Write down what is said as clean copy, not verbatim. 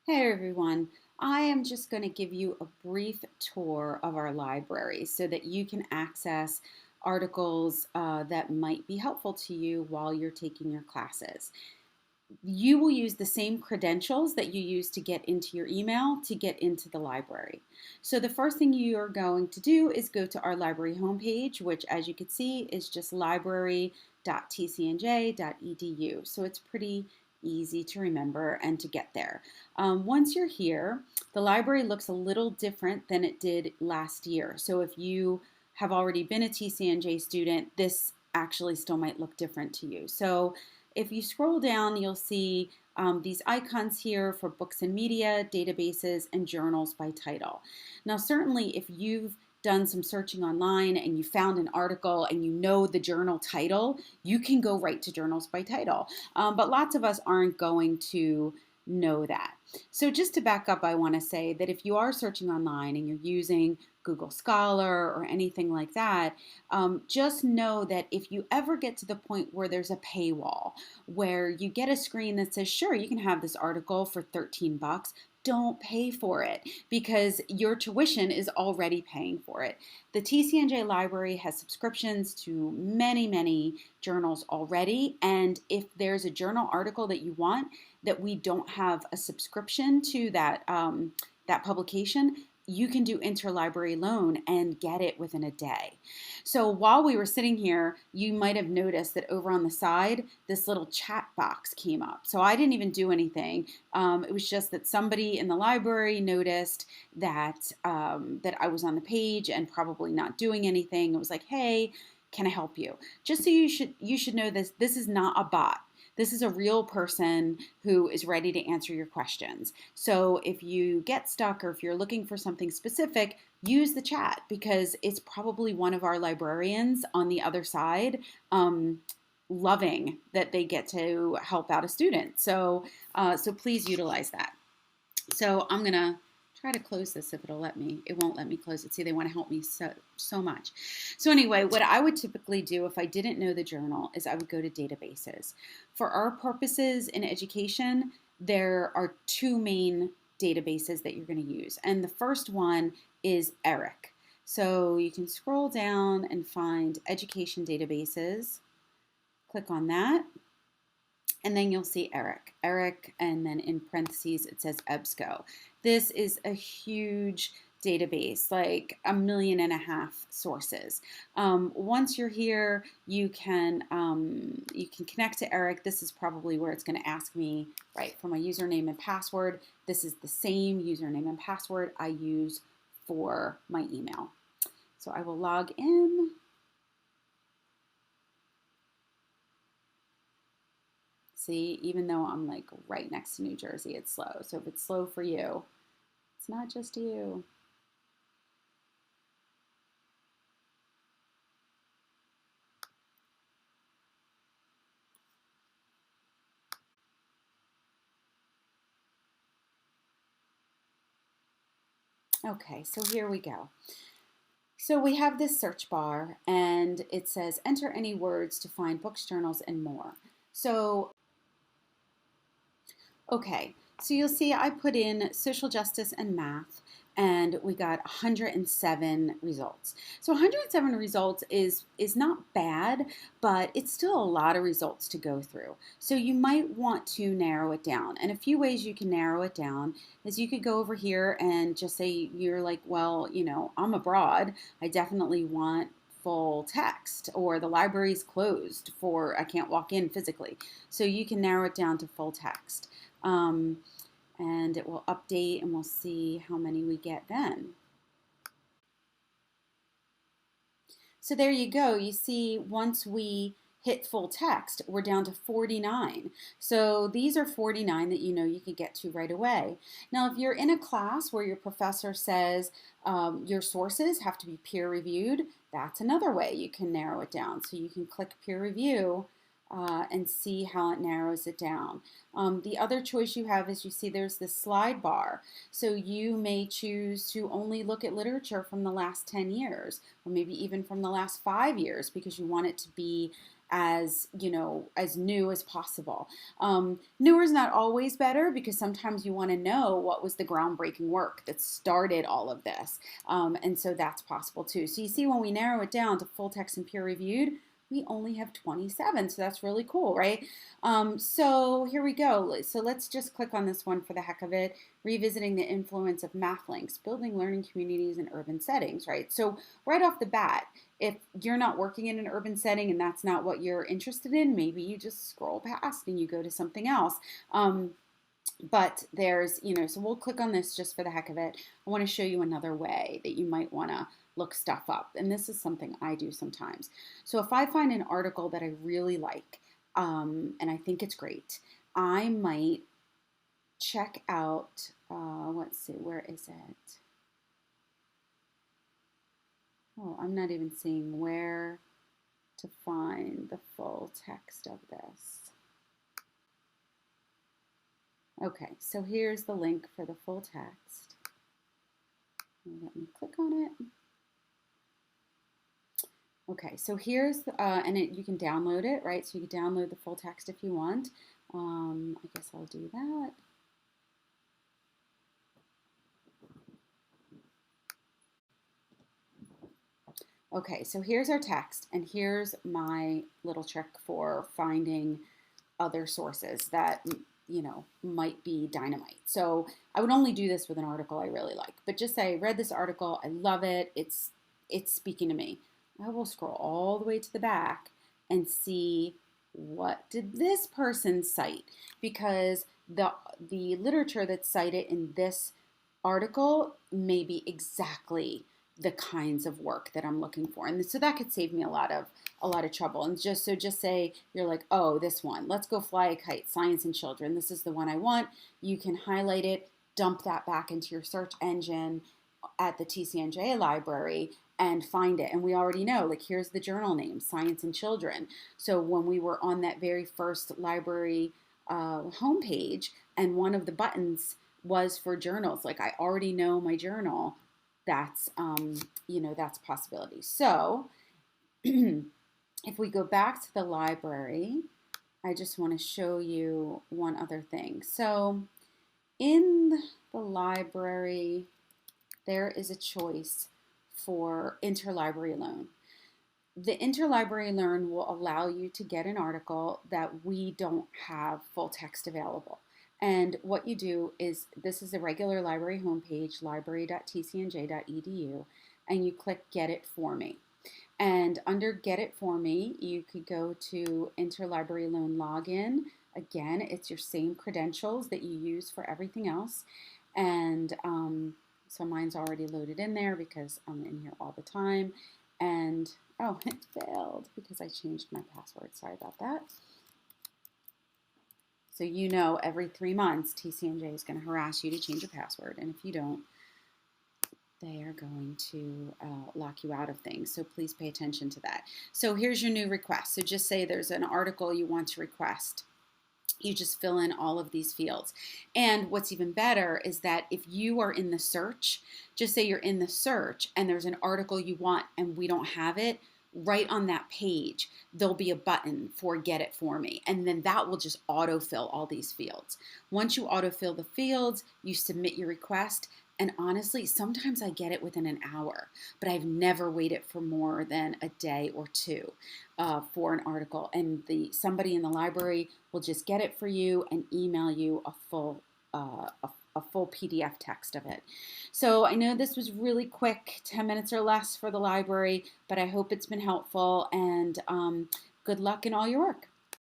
Hey everyone, I am just going to give you a brief tour of our library so that you can access articles that might be helpful to you while you're taking your classes. You will use the same credentials that you use to get into your email to get into the library. So the first thing you are going to do is go to our library homepage, which as you can see is just library.tcnj.edu. So it's pretty easy to remember and to get there. Once you're here, the library looks a little different than it did last year. So if you have already been a TCNJ student, this actually still might look different to you. So if you scroll down, you'll see these icons here for books and media, databases, and journals by title. Now, certainly if you've done some searching online and you found an article and you know the journal title, you can go right to journals by title. But lots of us aren't going to know that. So just to back up, I want to say that if you are searching online and you're using Google Scholar or anything like that, just know that if you ever get to the point where there's a paywall, where you get a screen that says, sure, you can have this article for 13 bucks, don't pay for it because your tuition is already paying for it. The TCNJ library has subscriptions to many, many journals already. And if there's a journal article that you want that we don't have a subscription to that publication, you can do interlibrary loan and get it within a day. So while we were sitting here, you might have noticed that over on the side, this little chat box came up. So I didn't even do anything. It was just that somebody in the library noticed that I was on the page and probably not doing anything. It was like, hey, can I help you? Just so you should know this. This is not a bot. This is a real person who is ready to answer your questions. So if you get stuck or if you're looking for something specific, use the chat because it's probably one of our librarians on the other side loving that they get to help out a student. So please utilize that. So I'm going to try to close this if it'll let me. It won't let me close it. See, they want to help me so much. So anyway, what I would typically do if I didn't know the journal is I would go to databases. For our purposes in education, there are two main databases that you're going to use. And the first one is ERIC. So you can scroll down and find education databases. Click on that. And then you'll see ERIC, and then in parentheses it says EBSCO. This is a huge database, like 1.5 million sources. Once you're here, you can connect to ERIC. This is probably where it's going to ask me, right, for my username and password. This is the same username and password I use for my email. So I will log in. See, even though I'm like right next to New Jersey, it's slow. So if it's slow for you, it's not just you. Okay, so here we go. So we have this search bar and it says enter any words to find books, journals, and more. So okay, so you'll see I put in social justice and math and we got 107 results. So 107 results is not bad, but it's still a lot of results to go through. So you might want to narrow it down. And a few ways you can narrow it down is you could go over here and just say you're like, well, you know, I'm abroad. I definitely want full text, or the library's closed for I can't walk in physically. So you can narrow it down to full text. And it will update and we'll see how many we get then. So there you go. You see, once we hit full text, we're down to 49. So these are 49 that you know you could get to right away. Now, if you're in a class where your professor says your sources have to be peer reviewed, that's another way you can narrow it down. So you can click peer review and see how it narrows it down. The other choice you have is you see there's this slide bar. So you may choose to only look at literature from the last 10 years, or maybe even from the last 5 years because you want it to be as, you know, as new as possible. Newer is not always better because sometimes you want to know what was the groundbreaking work that started all of this. And so that's possible too. So you see, when we narrow it down to full text and peer reviewed, we only have 27. So that's really cool, right? So here we go. So let's just click on this one for the heck of it. Revisiting the influence of MathLinks, building learning communities in urban settings, right? So right off the bat, if you're not working in an urban setting and that's not what you're interested in, maybe you just scroll past and you go to something else. But there's, you know, so we'll click on this just for the heck of it. I want to show you another way that you might want to look stuff up. And this is something I do sometimes. So if I find an article that I really like, and I think it's great, I might check out, let's see, where is it? Oh, I'm not even seeing where to find the full text of this. Okay, so here's the link for the full text. Let me click on it. Okay, so here's, you can download it, right? So you can download the full text if you want. I guess I'll do that. Okay, so here's our text, and here's my little trick for finding other sources that, you know, might be dynamite. So I would only do this with an article I really like, but just say, I read this article, I love it, it's speaking to me. I will scroll all the way to the back and see what did this person cite, because the literature that's cited in this article may be exactly the kinds of work that I'm looking for. And so that could save me a lot of trouble. And just say you're like, oh, this one, Let's Go Fly a Kite, Science and Children. This is the one I want. You can highlight it, dump that back into your search engine at the TCNJ library and find it. And we already know, like, here's the journal name, Science and Children. So when we were on that very first library homepage, and one of the buttons was for journals, like, I already know my journal. That's, you know, that's a possibility. So if we go back to the library, I just want to show you one other thing. So in the library, there is a choice for interlibrary loan. The interlibrary loan will allow you to get an article that we don't have full text available. And what you do is, this is the regular library homepage, library.tcnj.edu, and you click Get It For Me. And under Get It For Me, you could go to Interlibrary Loan Login. Again, it's your same credentials that you use for everything else. And so mine's already loaded in there because I'm in here all the time. And, oh, it failed because I changed my password. Sorry about that. So you know, every 3 months, TCNJ is going to harass you to change your password. And if you don't, they are going to lock you out of things. So please pay attention to that. So here's your new request. So just say there's an article you want to request. You just fill in all of these fields. And what's even better is that if you are in the search, just say you're in the search and there's an article you want and we don't have it, right on that page, there'll be a button for Get It For Me. And then that will just autofill all these fields. Once you autofill the fields, you submit your request. And honestly, sometimes I get it within an hour, but I've never waited for more than a day or two for an article. And somebody in the library will just get it for you and email you a full PDF text of it. So I know this was really quick, 10 minutes or less for the library, but I hope it's been helpful, and good luck in all your work.